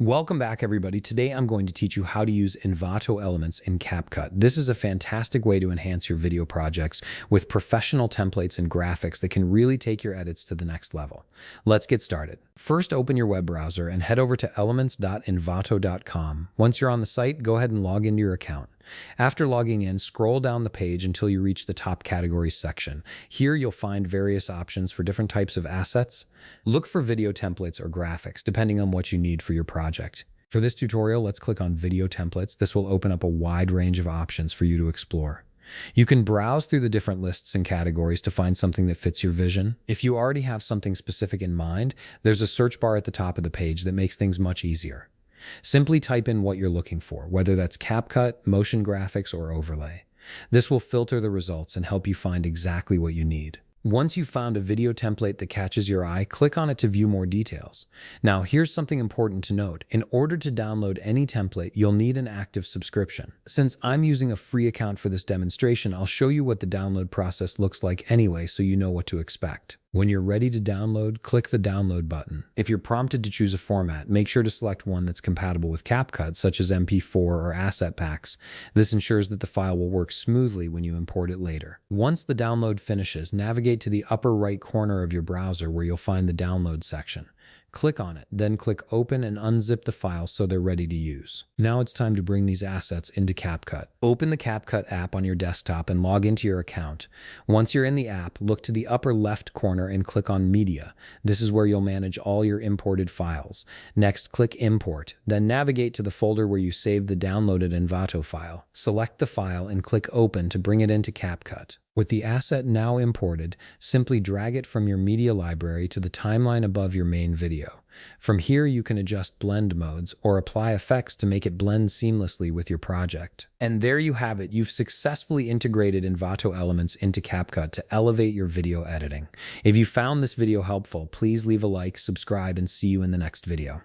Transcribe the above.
Welcome back, everybody. Today I'm going to teach you how to use Envato elements in CapCut. This is a fantastic way to enhance your video projects with professional templates and graphics that can really take your edits to the next level. Let's get started. First, open your web browser and head over to elements.envato.com. Once you're on the site, go ahead and log into your account. After logging in, scroll down the page until you reach the top categories section. Here you'll find various options for different types of assets. Look for video templates or graphics, depending on what you need for your project. For this tutorial, let's click on video templates. This will open up a wide range of options for you to explore. You can browse through the different lists and categories to find something that fits your vision. If you already have something specific in mind, there's a search bar at the top of the page that makes things much easier. Simply type in what you're looking for, whether that's CapCut, motion graphics, or overlay. This will filter the results and help you find exactly what you need. Once you've found a video template that catches your eye, click on it to view more details. Now, here's something important to note. In order to download any template, you'll need an active subscription. Since I'm using a free account for this demonstration, I'll show you what the download process looks like anyway, so you know what to expect. When you're ready to download, click the download button. If you're prompted to choose a format, make sure to select one that's compatible with CapCut, such as MP4 or asset packs. This ensures that the file will work smoothly when you import it later. Once the download finishes, navigate to the upper right corner of your browser where you'll find the download section. Click on it, then click Open and unzip the file so they're ready to use. Now it's time to bring these assets into CapCut. Open the CapCut app on your desktop and log into your account. Once you're in the app, look to the upper left corner and click on Media. This is where you'll manage all your imported files. Next, click Import, then navigate to the folder where you saved the downloaded Envato file. Select the file and click Open to bring it into CapCut. With the asset now imported, simply drag it from your media library to the timeline above your main video. From here, you can adjust blend modes or apply effects to make it blend seamlessly with your project. And there you have it. You've successfully integrated Envato elements into CapCut to elevate your video editing. If you found this video helpful, please leave a like, subscribe, and see you in the next video.